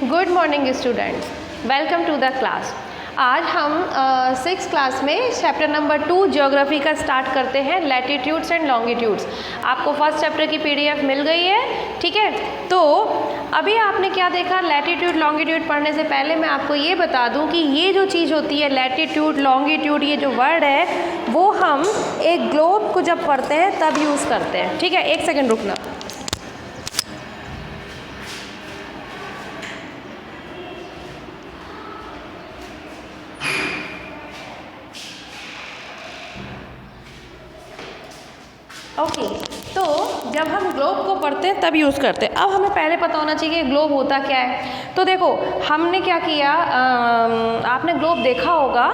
Good morning students, welcome to the class. आज हम 6th class में चैप्टर नंबर 2 ज्योग्राफी का स्टार्ट करते हैं, लैटिट्यूड्स एंड लॉन्गिट्यूड्स। आपको फर्स्ट चैप्टर की पीडीएफ मिल गई है, ठीक है। तो अभी आपने क्या देखा, लैटिट्यूड लॉन्गिट्यूड पढ़ने से पहले मैं आपको ये बता दूं कि ये जो चीज़ होती है लैटिट्यूड लॉन्गिट्यूड, ये जो वर्ड है वो हम एक ग्लोब को जब पढ़ते हैं तब यूज़ करते हैं, ठीक है। एक सेकेंड रुकना। ओके, तो जब हम ग्लोब को पढ़ते हैं तब यूज़ करते हैं। अब हमें पहले पता होना चाहिए कि ग्लोब होता क्या है। तो देखो हमने क्या किया, आपने ग्लोब देखा होगा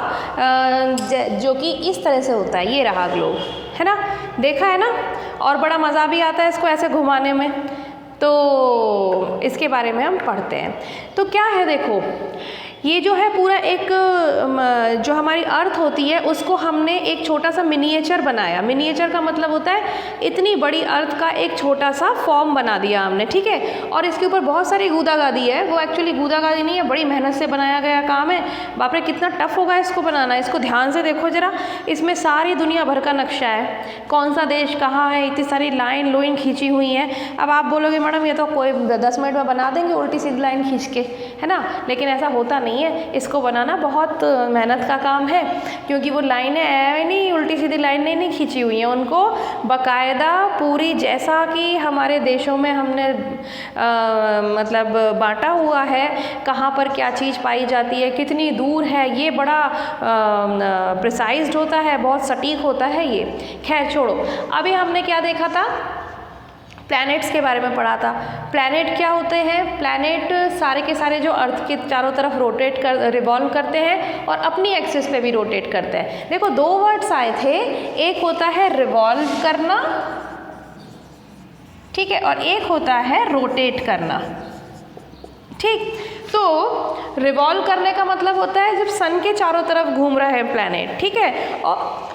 जो कि इस तरह से होता है, ये रहा ग्लोब, है ना, देखा है ना। और बड़ा मज़ा भी आता है इसको ऐसे घुमाने में। तो इसके बारे में हम पढ़ते हैं। तो क्या है, देखो ये जो है पूरा एक जो हमारी अर्थ होती है उसको हमने एक छोटा सा मिनिएचर बनाया। मिनिएचर का मतलब होता है इतनी बड़ी अर्थ का एक छोटा सा फॉर्म बना दिया हमने, ठीक है। और इसके ऊपर बहुत सारी गूदागादी है, वो एक्चुअली गूदागादी नहीं है, बड़ी मेहनत से बनाया गया काम है। बाप रे कितना टफ होगा इसको बनाना। इसको ध्यान से देखो ज़रा, इसमें सारी दुनिया भर का नक्शा है, कौन सा देश कहाँ है, इतनी सारी लाइन लोइन खींची हुई हैं। अब आप बोलोगे मैडम ये तो कोई 10 मिनट में बना देंगे उल्टी सीधी लाइन खींच के, है ना, लेकिन ऐसा होता नहीं है। इसको बनाना बहुत मेहनत का काम है, क्योंकि वो लाइनें नहीं उल्टी सीधी लाइनें नहीं खींची हुई हैं, उनको बाकायदा पूरी जैसा कि हमारे देशों में हमने मतलब बांटा हुआ है, कहाँ पर क्या चीज़ पाई जाती है, कितनी दूर है, ये बड़ा प्रिसाइज्ड होता है, बहुत सटीक होता है ये। खैर छोड़ो, अभी हमने क्या देखा था, प्लैनेट्स के बारे में पढ़ा था। प्लैनेट क्या होते हैं, प्लैनेट सारे के सारे जो अर्थ के चारों तरफ रिवॉल्व करते हैं और अपनी एक्सिस पे भी रोटेट करते हैं। देखो दो वर्ड्स आए थे, एक होता है रिवॉल्व करना, ठीक है, और एक होता है रोटेट करना, ठीक। तो रिवॉल्व करने का मतलब होता है जब सन के चारों तरफ घूम रहे हैं प्लैनेट, ठीक है।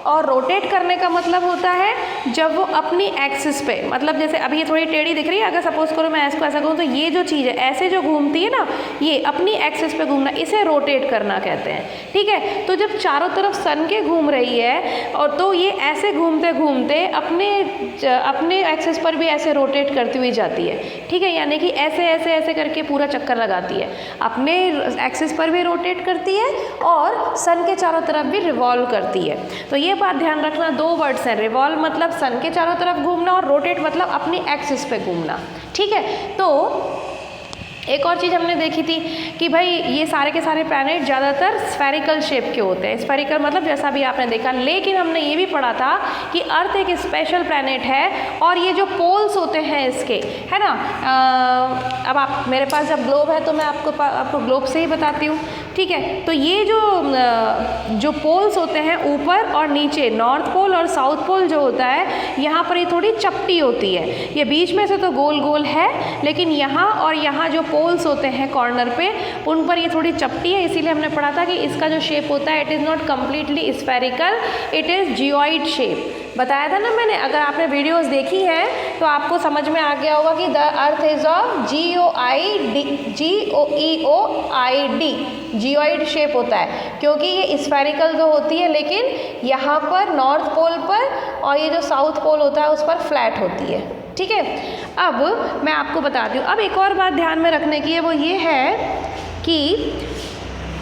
और रोटेट करने का मतलब होता है जब वो अपनी एक्सिस पे, मतलब जैसे अभी ये थोड़ी टेढ़ी दिख रही है, अगर सपोज करो मैं इसको ऐसा कहूँ तो ये जो चीज़ है ऐसे जो घूमती है ना, ये अपनी एक्सिस पे घूमना, इसे रोटेट करना कहते हैं, ठीक है। तो जब चारों तरफ सन के घूम रही है और तो ये ऐसे घूमते घूमते अपने एक्सिस पर भी ऐसे रोटेट करती हुई जाती है, ठीक है। यानी कि ऐसे ऐसे ऐसे करके पूरा चक्कर लगाती है, अपने एक्सिस पर भी रोटेट करती है और सन के चारों तरफ भी रिवॉल्व करती है। तो ये बात ध्यान रखना, दो वर्ड्स हैं, रिवॉल्व मतलब सन के चारों तरफ घूमना और रोटेट मतलब अपनी एक्सिस पे घूमना, ठीक है। तो एक और चीज़ हमने देखी थी कि भाई ये सारे के सारे प्लैनेट ज़्यादातर स्फेरिकल शेप के होते हैं। स्फेरिकल मतलब जैसा भी आपने देखा, लेकिन हमने ये भी पढ़ा था कि अर्थ एक स्पेशल प्लैनेट है और ये जो पोल्स होते हैं इसके, है ना। अब आप मेरे पास जब ग्लोब है तो मैं आपको ग्लोब से ही बताती हूँ, ठीक है। तो ये जो पोल्स होते हैं ऊपर और नीचे, नॉर्थ पोल और साउथ पोल जो होता है, यहाँ पर ये थोड़ी चपटी होती है। ये बीच में से तो गोल गोल है, लेकिन यहाँ और यहाँ जो पोल्स होते हैं कॉर्नर पे, उन पर ये थोड़ी चपटी है। इसीलिए हमने पढ़ा था कि इसका जो शेप होता है it is not completely spherical, it is geoid shape. बताया था ना मैंने, अगर आपने वीडियोस देखी हैं तो आपको समझ में आ गया होगा कि the earth is of GOEOID, geoid shape होता है, क्योंकि ये स्फेरिकल जो होती है, लेकिन यहाँ पर नॉर्थ पोल पर और ये जो साउथ पोल होता है उस पर फ्लैट होती है, ठीक है। अब मैं आपको बताती हूँ, अब एक और बात ध्यान में रखने की है, वो ये है कि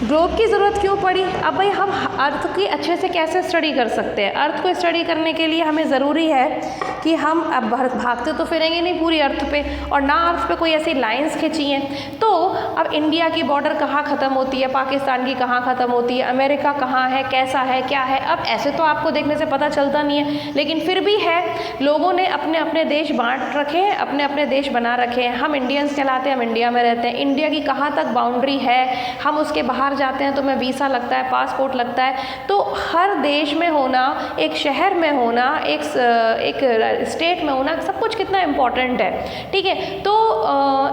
ग्लोब की ज़रूरत क्यों पड़ी। अब भाई हम अर्थ की अच्छे से कैसे स्टडी कर सकते हैं। अर्थ को स्टडी करने के लिए हमें ज़रूरी है कि हम अब भागते तो फिरेंगे नहीं पूरी अर्थ पे, और ना अर्थ पे कोई ऐसी लाइंस खींची हैं। तो अब इंडिया की बॉर्डर कहाँ ख़त्म होती है, पाकिस्तान की कहाँ ख़त्म होती है, अमेरिका कहाँ है, कैसा है, क्या है। अब ऐसे तो आपको देखने से पता चलता नहीं है, लेकिन फिर भी है, लोगों ने अपने अपने देश बांट रखे हैं, अपने अपने देश बना रखे हैं। हम इंडियंस कहलाते हैं, हम इंडिया में रहते हैं। इंडिया की कहाँ तक बाउंड्री है, हम उसके बाहर बाहर जाते हैं तो हमें वीज़ा लगता है, पासपोर्ट लगता है। तो हर देश में होना, एक शहर में होना, एक स्टेट में होना, सब कुछ कितना इम्पोर्टेंट है, ठीक है। तो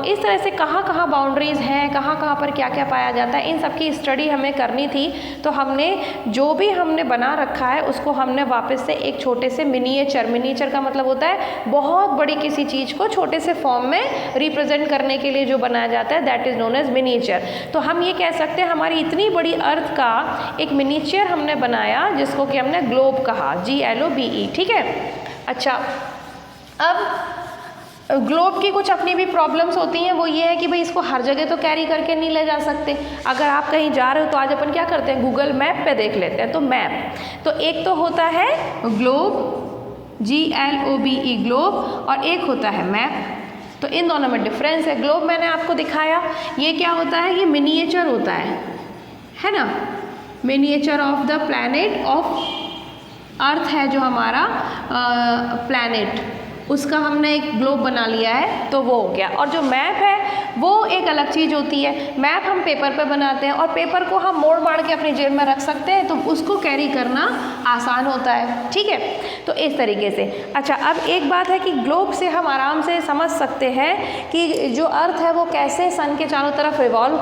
इस तरह से कहाँ कहाँ बाउंड्रीज़ हैं, कहाँ कहाँ पर क्या क्या पाया जाता है, इन सब की स्टडी हमें करनी थी। तो हमने जो भी हमने बना रखा है उसको हमने वापस से एक छोटे से मिनिएचर का मतलब होता है बहुत बड़ी किसी चीज़ को छोटे से फॉर्म में रिप्रेजेंट करने के लिए जो बनाया जाता है, that is known as miniature. तो हम ये कह सकते हैं हमारी इतनी बड़ी अर्थ का एक मिनिएचर हमने बनाया जिसको कि हमने ग्लोब कहा, GLOBE, ठीक है। अच्छा, अब ग्लोब की कुछ अपनी भी प्रॉब्लम्स होती हैं। वो ये है कि भाई इसको हर जगह तो कैरी करके नहीं ले जा सकते। अगर आप कहीं जा रहे हो तो आज अपन क्या करते हैं, गूगल मैप पे देख लेते हैं। तो मैप, तो एक तो होता है ग्लोब, GLOBE ग्लोब, और एक होता है मैप। तो इन दोनों में डिफरेंस है। ग्लोब मैंने आपको दिखाया, ये क्या होता है, ये मिनिएचर होता है ना, miniature of the planet of earth है जो हमारा प्लैनेट, उसका हमने एक ग्लोब बना लिया है, तो वो हो गया। और जो मैप है वो एक अलग चीज़ होती है। मैप हम पेपर पे बनाते हैं और पेपर को हम मोड़ माड़ के अपनी जेब में रख सकते हैं, तो उसको कैरी करना आसान होता है, ठीक है। तो इस तरीके से। अच्छा, अब एक बात है कि ग्लोब से हम आराम से समझ सकते हैं कि जो अर्थ है वो कैसे सन के चारों तरफ रिवॉल्व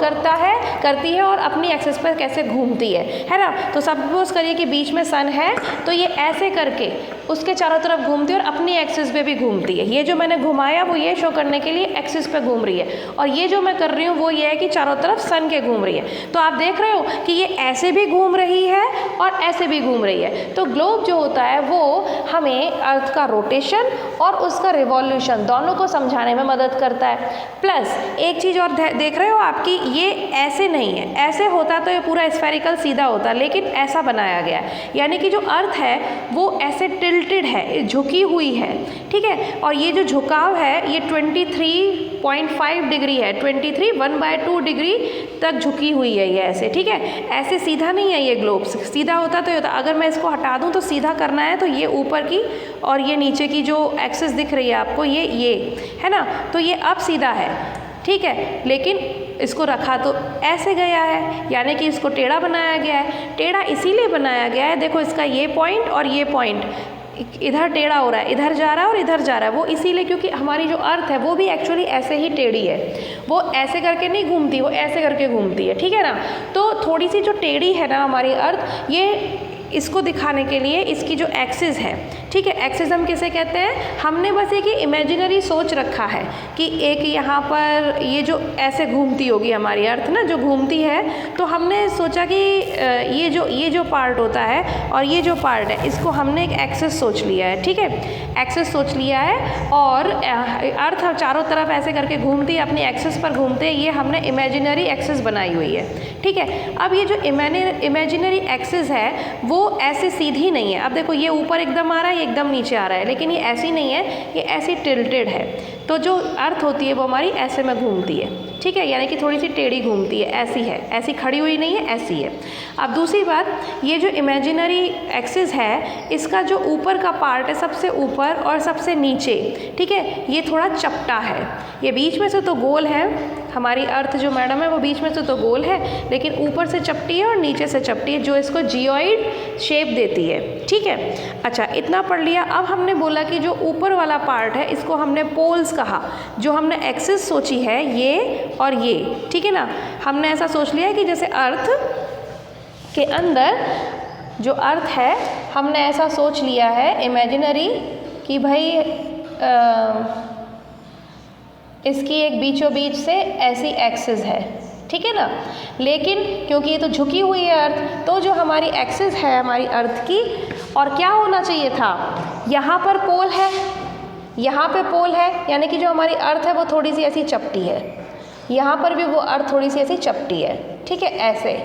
करती है और अपनी एक्सिस पर कैसे घूमती है ना। तो सपोज करिए कि बीच में सन है, तो ये ऐसे करके उसके चारों तरफ घूमती है और अपनी एक्सिस पे भी घूमती है। ये जो मैंने घुमाया वो ये शो करने के लिए एक्सिस पे घूम रही है, और ये जो मैं कर रही हूँ वो ये है कि चारों तरफ सन के घूम रही है। तो आप देख रहे हो कि ये ऐसे भी घूम रही है और ऐसे भी घूम रही है। तो ग्लोब जो होता है वो हमें अर्थ का रोटेशन और उसका रिवॉल्यूशन दोनों को समझाने में मदद करता है। प्लस एक चीज़ और देख रहे हो आपकी, ये ऐसे नहीं है, ऐसे होता तो ये पूरा स्फेरिकल सीधा होता, लेकिन ऐसा बनाया गया है, यानी कि जो अर्थ है वो ऐसे टिल्टेड है, झुकी हुई है, ठीक है। और ये जो झुकाव है ये 23.5 डिग्री है, 1/2 डिग्री तक झुकी हुई है ये ऐसे, ठीक है। ऐसे सीधा नहीं है ये ग्लोब, सीधा होता तो ये होता। अगर मैं इसको हटा दूं तो सीधा करना है तो ये ऊपर की और ये नीचे की जो एक्सिस दिख रही है आपको, ये है ना, तो ये अब सीधा है, ठीक है। लेकिन इसको रखा तो ऐसे गया है, यानी कि इसको टेढ़ा बनाया गया है। टेढ़ा इसीलिए बनाया गया है, देखो इसका ये पॉइंट और ये पॉइंट इधर टेढ़ा हो रहा है, इधर जा रहा है और इधर जा रहा है, वो इसीलिए क्योंकि हमारी जो अर्थ है वो भी एक्चुअली ऐसे ही टेढ़ी है, वो ऐसे करके नहीं घूमती, वो ऐसे करके घूमती है, ठीक है ना। तो थोड़ी सी जो टेढ़ी है ना हमारी अर्थ, ये इसको दिखाने के लिए इसकी जो एक्सिस है, ठीक है, एक्सिस हम किसे कहते हैं, हमने बस एक इमेजिनरी सोच रखा है कि एक यहाँ पर ये जो ऐसे घूमती होगी हमारी अर्थ ना, जो घूमती है, तो हमने सोचा कि ये जो पार्ट होता है और ये जो पार्ट है इसको हमने एक एक्सिस सोच लिया है, ठीक है, एक्सिस सोच लिया है। और अर्थ चारों तरफ ऐसे करके घूमती है, अपनी एक्सिस पर घूमते हैं, ये हमने इमेजिनरी एक्सिस बनाई हुई है, ठीक है। अब ये जो इमेजिनरी एक्सिस है वो ऐसे सीधी नहीं है। अब देखो ये ऊपर एकदम आ रहा है, ये एकदम नीचे आ रहा है, लेकिन ये ऐसी नहीं है, ये ऐसी टिल्टेड है। तो जो अर्थ होती है वो हमारी ऐसे में घूमती है, ठीक है, यानी कि थोड़ी सी टेढ़ी घूमती है, ऐसी है, ऐसी खड़ी हुई नहीं है, ऐसी है। अब दूसरी बात, ये जो इमेजिनरी एक्सिस है इसका जो ऊपर का पार्ट है, सबसे ऊपर और सबसे नीचे, ठीक है, ये थोड़ा चपटा है। ये बीच में से तो गोल है, हमारी अर्थ जो मैडम है वो बीच में से तो गोल है, लेकिन ऊपर से चपटी है और नीचे से चपटी है, जो इसको जियोइड शेप देती है, ठीक है। अच्छा, इतना पढ़ लिया। अब हमने बोला कि जो ऊपर वाला पार्ट है इसको हमने पोल्स कहा, जो हमने एक्सिस सोची है ये और ये, ठीक है ना। हमने ऐसा सोच लिया कि जैसे अर्थ के अंदर जो अर्थ है हमने ऐसा सोच लिया है इमेजिनरी कि भाई इसकी एक बीचों बीच से ऐसी एक्सिस है, ठीक है ना। लेकिन क्योंकि ये तो झुकी हुई है अर्थ, तो जो हमारी एक्सिस है हमारी अर्थ की, और क्या होना चाहिए था, यहाँ पर पोल है, यहाँ पे पोल है, यानी कि जो हमारी अर्थ है वो थोड़ी सी ऐसी चपटी है, यहाँ पर भी वो अर्थ थोड़ी सी ऐसी चपटी है, ठीक है, ऐसे,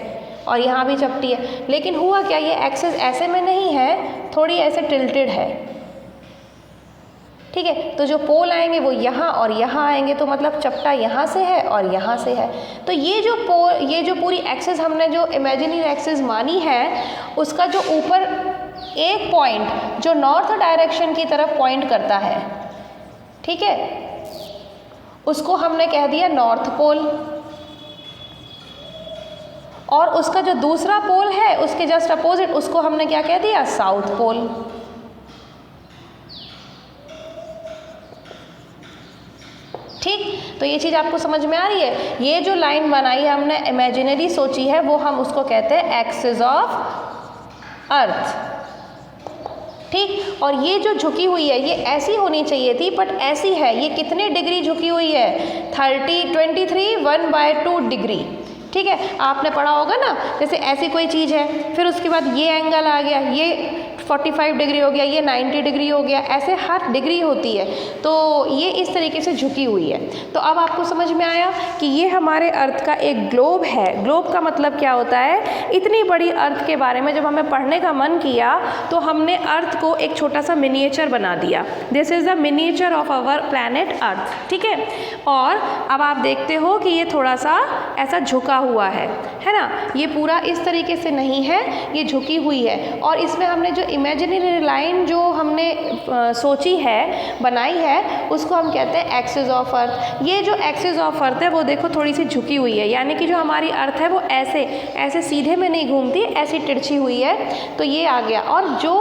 और यहाँ भी चपटी है। लेकिन हुआ क्या, ये एक्सिस ऐसे में नहीं है, थोड़ी ऐसे टिल्टेड है, ठीक है। तो जो पोल आएंगे वो यहाँ और यहाँ आएंगे, तो मतलब चपटा यहाँ से है और यहाँ से है। तो ये जो पूरी एक्सिस हमने जो इमेजिनरी एक्सिस मानी है, उसका जो ऊपर एक पॉइंट जो नॉर्थ डायरेक्शन की तरफ पॉइंट करता है, ठीक है, उसको हमने कह दिया नॉर्थ पोल। और उसका जो दूसरा पोल है उसके जस्ट अपोजिट, उसको हमने क्या कह दिया, साउथ पोल। ठीक, तो ये चीज़ आपको समझ में आ रही है। ये जो लाइन बनाई है हमने, इमेजिनरी सोची है, वो हम उसको कहते हैं एक्सिस ऑफ अर्थ। ठीक, और ये जो झुकी हुई है ये ऐसी होनी चाहिए थी, बट ऐसी है। ये कितने डिग्री झुकी हुई है, 23 1/2 डिग्री। ठीक है, आपने पढ़ा होगा ना, जैसे ऐसी कोई चीज़ है, फिर उसके बाद ये एंगल आ गया, ये 45 डिग्री हो गया, ये 90 डिग्री हो गया, ऐसे हर डिग्री होती है। तो ये इस तरीके से झुकी हुई है। तो अब आपको समझ में आया कि ये हमारे अर्थ का एक ग्लोब है। ग्लोब का मतलब क्या होता है, इतनी बड़ी अर्थ के बारे में जब हमें पढ़ने का मन किया तो हमने अर्थ को एक छोटा सा मिनिएचर बना दिया। This is the miniature of our planet earth. ठीक है, और अब आप देखते हो कि ये थोड़ा सा ऐसा झुका हुआ है ना, ये पूरा इस तरीके से नहीं है, ये झुकी हुई है। और इसमें हमने जो इमेजिनरी लाइन जो हमने सोची है, बनाई है, उसको हम कहते हैं एक्सिस ऑफ अर्थ। ये जो एक्सिस ऑफ अर्थ है वो देखो थोड़ी सी झुकी हुई है, यानी कि जो हमारी अर्थ है वो ऐसे ऐसे सीधे में नहीं घूमती, ऐसी तिरछी हुई है। तो ये आ गया। और जो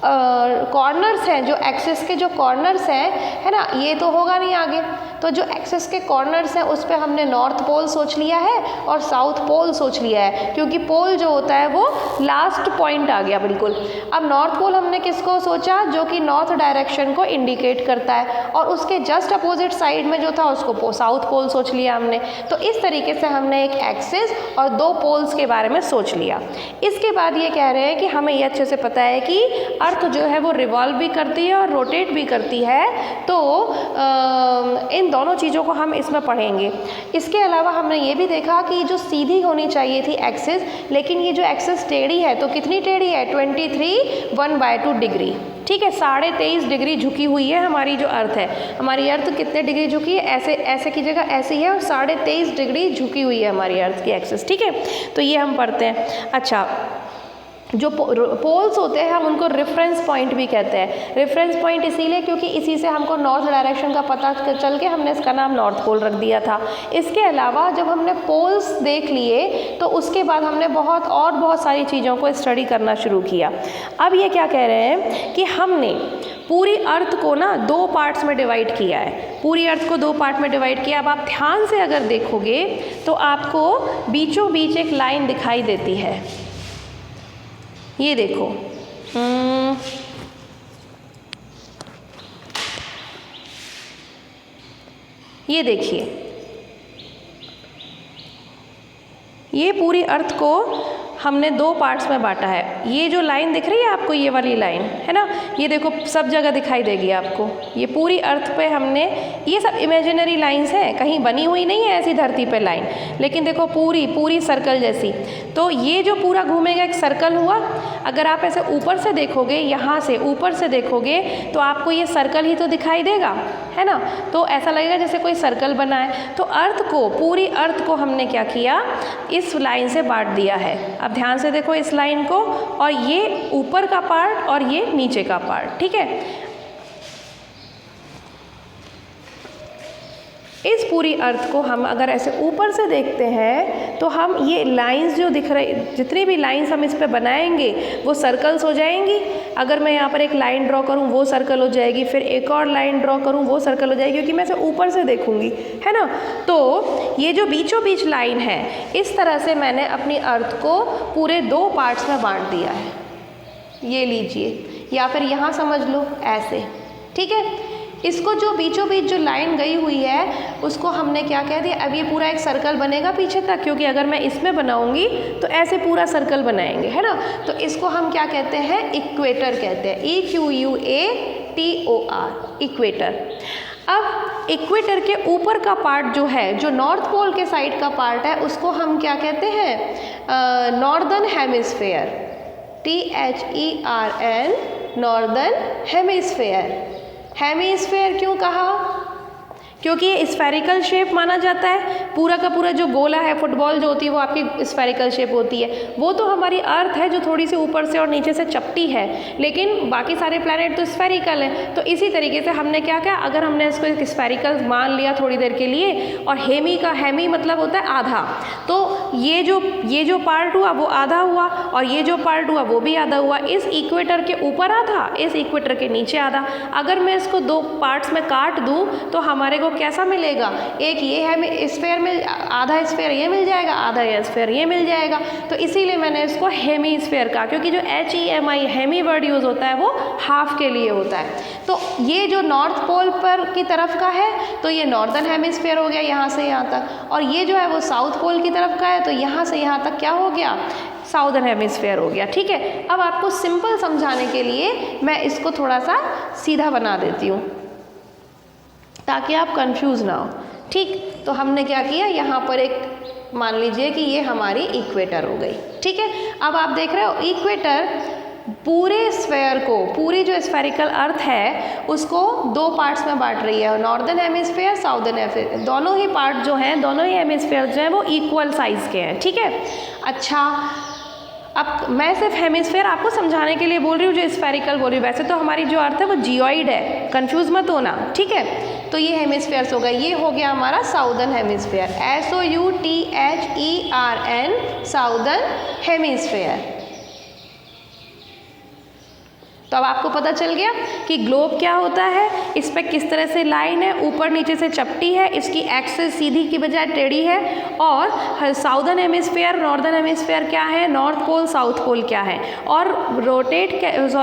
कॉर्नर्स हैं, जो एक्सिस के जो कॉर्नर्स हैं, है ना, ये तो होगा नहीं आगे। तो जो एक्सिस के कॉर्नर्स हैं उस पे हमने नॉर्थ पोल सोच लिया है और साउथ पोल सोच लिया है, क्योंकि पोल जो होता है वो लास्ट पॉइंट आ गया बिल्कुल। अब नॉर्थ पोल हमने किसको सोचा, जो कि नॉर्थ डायरेक्शन को इंडिकेट करता है, और उसके जस्ट अपोजिट साइड में जो था उसको साउथ पोल सोच लिया हमने। तो इस तरीके से हमने एक एक्सिस और दो पोल्स के बारे में सोच लिया। इसके बाद ये कह रहे हैं कि हमें ये अच्छे से पता है कि अर्थ जो है वो रिवॉल्व भी करती है और रोटेट भी करती है। तो इन दोनों चीज़ों को हम इसमें पढ़ेंगे। इसके अलावा हमने ये भी देखा कि जो सीधी होनी चाहिए थी एक्सिस, लेकिन ये जो एक्सिस टेढ़ी है, तो कितनी टेढ़ी है, 23 1/2 डिग्री। ठीक है, 23.5 डिग्री झुकी हुई है हमारी जो अर्थ है। हमारी अर्थ कितने डिग्री झुकी है, ऐसे ऐसे की जगह ऐसी है, और 23.5 डिग्री झुकी हुई है हमारी अर्थ की एक्सिस। ठीक है, तो ये हम पढ़ते हैं। अच्छा, जो पोल्स होते हैं हम उनको रेफरेंस पॉइंट भी कहते हैं। रेफरेंस पॉइंट इसीलिए क्योंकि इसी से हमको नॉर्थ डायरेक्शन का पता चल के हमने इसका नाम नॉर्थ पोल रख दिया था। इसके अलावा जब हमने पोल्स देख लिए तो उसके बाद हमने बहुत सारी चीज़ों को स्टडी करना शुरू किया। अब ये क्या कह रहे हैं कि हमने पूरी अर्थ को ना 2 पार्ट्स में डिवाइड किया है। पूरी अर्थ को 2 पार्ट में डिवाइड किया। अब आप ध्यान से अगर देखोगे तो आपको बीचों बीच एक लाइन दिखाई देती है, ये देखो। ये देखिए, ये पूरी अर्थ को हमने 2 पार्ट्स में बांटा है। ये जो लाइन दिख रही है आपको, ये वाली लाइन है ना, ये देखो सब जगह दिखाई देगी आपको। ये पूरी अर्थ पे हमने, ये सब इमेजिनरी लाइंस हैं, कहीं बनी हुई नहीं है ऐसी धरती पे लाइन, लेकिन देखो पूरी सर्कल जैसी। तो ये जो पूरा घूमेगा एक सर्कल हुआ। अगर आप ऐसे ऊपर से देखोगे, यहाँ से ऊपर से देखोगे तो आपको ये सर्कल ही तो दिखाई देगा, है ना। तो ऐसा लगेगा जैसे कोई सर्कल बना है। तो अर्थ को, पूरी अर्थ को हमने क्या किया, इस लाइन से बांट दिया है। अब ध्यान से देखो इस लाइन को, और ये ऊपर का पार्ट और ये नीचे का पार्ट। ठीक है, इस पूरी अर्थ को हम अगर ऐसे ऊपर से देखते हैं तो हम ये लाइंस जो दिख रही, जितनी भी लाइंस हम इस पे बनाएंगे वो सर्कल्स हो जाएंगी। अगर मैं यहाँ पर एक लाइन ड्रॉ करूँ वो सर्कल हो जाएगी, फिर एक और लाइन ड्रॉ करूँ वो सर्कल हो जाएगी, क्योंकि मैं इसे ऊपर से देखूँगी, है ना। तो ये जो बीचों बीच लाइन है, इस तरह से मैंने अपनी अर्थ को पूरे 2 पार्ट्स में बांट दिया है। ये लीजिए, या फिर यहाँ समझ लो ऐसे। ठीक है, इसको जो बीचों बीच जो लाइन गई हुई है उसको हमने क्या कह दिया, अब ये पूरा एक सर्कल बनेगा पीछे तक, क्योंकि अगर मैं इसमें बनाऊंगी तो ऐसे पूरा सर्कल बनाएंगे, है ना। तो इसको हम क्या कहते हैं, इक्वेटर कहते हैं, EQUATOR, इक्वेटर। अब इक्वेटर के ऊपर का पार्ट जो है, जो नॉर्थ पोल के साइड का पार्ट है, उसको हम क्या कहते हैं, northern hemisphere, THERN, northern hemisphere. Hemisphere क्यों कहा, क्योंकि ये स्फेरिकल शेप माना जाता है, पूरा का पूरा जो गोला है, फुटबॉल जो होती है वो आपकी स्फेरिकल शेप होती है। वो तो हमारी अर्थ है जो थोड़ी सी ऊपर से और नीचे से चपटी है, लेकिन बाकी सारे प्लैनेट तो स्फेरिकल है। तो इसी तरीके से हमने क्या किया, अगर हमने इसको एक स्फेरिकल मान लिया थोड़ी देर के लिए, और हेमी मतलब होता है आधा, तो ये जो पार्ट हुआ वो आधा हुआ, और ये जो पार्ट हुआ वो भी आधा हुआ। इस इक्वेटर के ऊपर आधा, इस इक्वेटर के नीचे आधा। अगर मैं इसको दो पार्ट्स में काट दूँ तो हमारे को कैसा मिलेगा, एक ये है स्फेयर में, आधा स्फेयर ये मिल जाएगा, आधा स्फेयर ये मिल जाएगा। तो इसीलिए मैंने इसको हेमी स्फेयर कहा, क्योंकि जो HEMI हेमी वर्ड यूज़ होता है वो हाफ के लिए होता है। तो ये जो नॉर्थ पोल पर की तरफ का है तो ये नॉर्दर्न हेमिस्फेयर हो गया यहाँ से यहाँ तक, और ये जो है वो साउथ पोल की तरफ का है तो यहाँ से यहाँ तक क्या हो गया, साउदर्न हेमिस्फेयर हो गया। ठीक है, अब आपको सिंपल समझाने के लिए मैं इसको थोड़ा सा सीधा बना देती हूँ ताकि आप कंफ्यूज ना हो। ठीक, तो हमने क्या किया, यहाँ पर एक मान लीजिए कि ये हमारी इक्वेटर हो गई। ठीक है, अब आप देख रहे हो इक्वेटर पूरे स्फेयर को, पूरी जो स्फेरिकल अर्थ है उसको दो पार्ट्स में बांट रही है, नॉर्दर्न हेमिस्फेयर, साउदर्न हेमिस्फेयर। दोनों ही पार्ट जो हैं, दोनों ही हेमिस्फेयर जो हैं वो इक्वल साइज़ के हैं। ठीक है, अच्छा अब मैं सिर्फ हेमिस्फेयर आपको समझाने के लिए बोल रही हूँ, जो स्फेरिकल बोल रही हूँ। वैसे तो हमारी जो अर्थ है वो जियोइड है, कंफ्यूज मत होना। ठीक है, तो ये हेमिस्फेयर्स हो गए, ये हो गया हमारा southern hemisphere, SOUTHERN, southern hemisphere. तो अब आपको पता चल गया कि ग्लोब क्या होता है, इस पर किस तरह से लाइन है, ऊपर नीचे से चपटी है, इसकी एक्सिस सीधी की बजाय टेढ़ी है, और साउदर्न हेमिस्फेयर, नॉर्दर्न हेमिस्फेयर क्या है, नॉर्थ पोल, साउथ पोल क्या है, और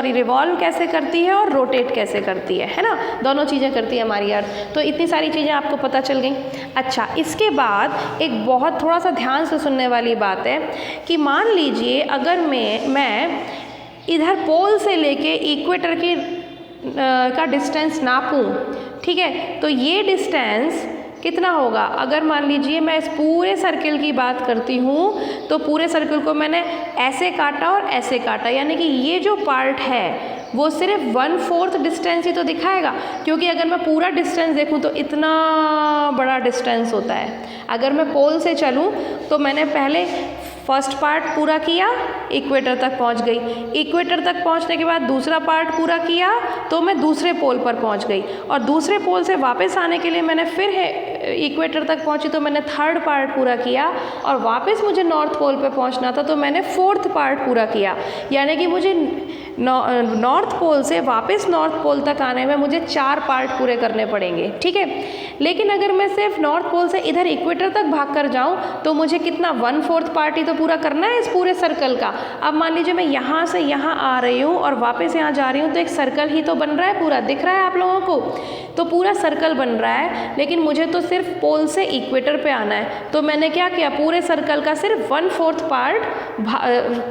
रिवॉल्व कैसे करती है और रोटेट कैसे करती है ना, दोनों चीज़ें करती है हमारी अर्थ। तो इतनी सारी चीज़ें आपको पता चल गई। अच्छा, इसके बाद एक बहुत थोड़ा सा ध्यान से सुनने वाली बात है कि मान लीजिए अगर मैं इधर पोल से लेके इक्वेटर की का डिस्टेंस नापूं, ठीक है, तो ये डिस्टेंस कितना होगा। अगर मान लीजिए मैं इस पूरे सर्किल की बात करती हूँ तो पूरे सर्किल को मैंने ऐसे काटा और ऐसे काटा, यानी कि ये जो पार्ट है वो सिर्फ 1/4 डिस्टेंस ही तो दिखाएगा, क्योंकि अगर मैं पूरा डिस्टेंस देखूँ तो इतना बड़ा डिस्टेंस होता है। अगर मैं पोल से चलूँ तो मैंने पहले फर्स्ट पार्ट पूरा किया, इक्वेटर तक पहुंच गई, इक्वेटर तक पहुंचने के बाद दूसरा पार्ट पूरा किया तो मैं दूसरे पोल पर पहुंच गई, और दूसरे पोल से वापस आने के लिए मैंने फिर इक्वेटर तक पहुंची तो मैंने थर्ड पार्ट पूरा किया, और वापस मुझे नॉर्थ पोल पर पहुंचना था तो मैंने फोर्थ पार्ट पूरा किया। यानी कि मुझे नॉर्थ पोल से वापस नॉर्थ पोल तक आने में मुझे 4 पार्ट पूरे करने पड़ेंगे। ठीक है, लेकिन अगर मैं सिर्फ नॉर्थ पोल से इधर इक्वेटर तक भाग कर जाऊँ तो मुझे कितना 1/4 पार्ट ही तो पूरा करना है इस पूरे सर्कल का। अब मान लीजिए मैं यहाँ से यहाँ आ रही हूँ और वापस यहाँ जा रही हूँ तो एक सर्कल ही तो बन रहा है, पूरा दिख रहा है आप लोगों को, तो पूरा सर्कल बन रहा है, लेकिन मुझे तो सिर्फ पोल से इक्वेटर पे आना है। तो मैंने क्या किया, पूरे सर्कल का सिर्फ 1/4 पार्ट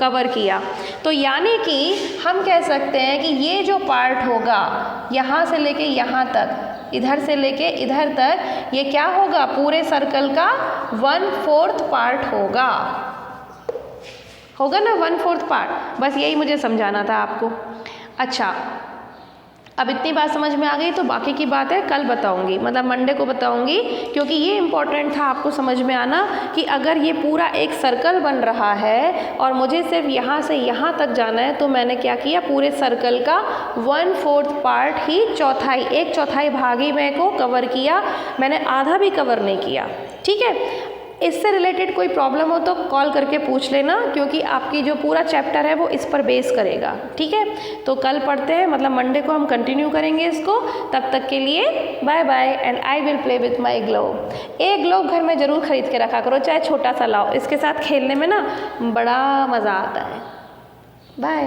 कवर किया। तो यानी कि हम कह सकते हैं कि ये जो पार्ट होगा यहाँ से लेके यहाँ तक, इधर से लेके इधर तक, ये क्या होगा, पूरे सर्कल का 1/4 पार्ट होगा ना, 1/4 पार्ट। बस यही मुझे समझाना था आपको। अच्छा, अब इतनी बात समझ में आ गई, तो बाकी की बात है कल बताऊंगी, मतलब मंडे को बताऊंगी, क्योंकि ये इम्पॉर्टेंट था आपको समझ में आना कि अगर ये पूरा एक सर्कल बन रहा है और मुझे सिर्फ यहाँ से यहाँ तक जाना है तो मैंने क्या किया, पूरे सर्कल का 1/4 पार्ट ही, एक चौथाई भाग ही मैं को कवर किया, मैंने आधा भी कवर नहीं किया। ठीक है, इससे रिलेटेड कोई प्रॉब्लम हो तो कॉल करके पूछ लेना, क्योंकि आपकी जो पूरा चैप्टर है वो इस पर बेस करेगा। ठीक है, तो कल पढ़ते हैं, मतलब मंडे को हम कंटिन्यू करेंगे इसको। तब तक के लिए bye bye, and I will play with my globe. एक ग्लोब घर में ज़रूर खरीद के रखा करो, चाहे छोटा सा लाओ, इसके साथ खेलने में ना बड़ा मज़ा आता है। बाय।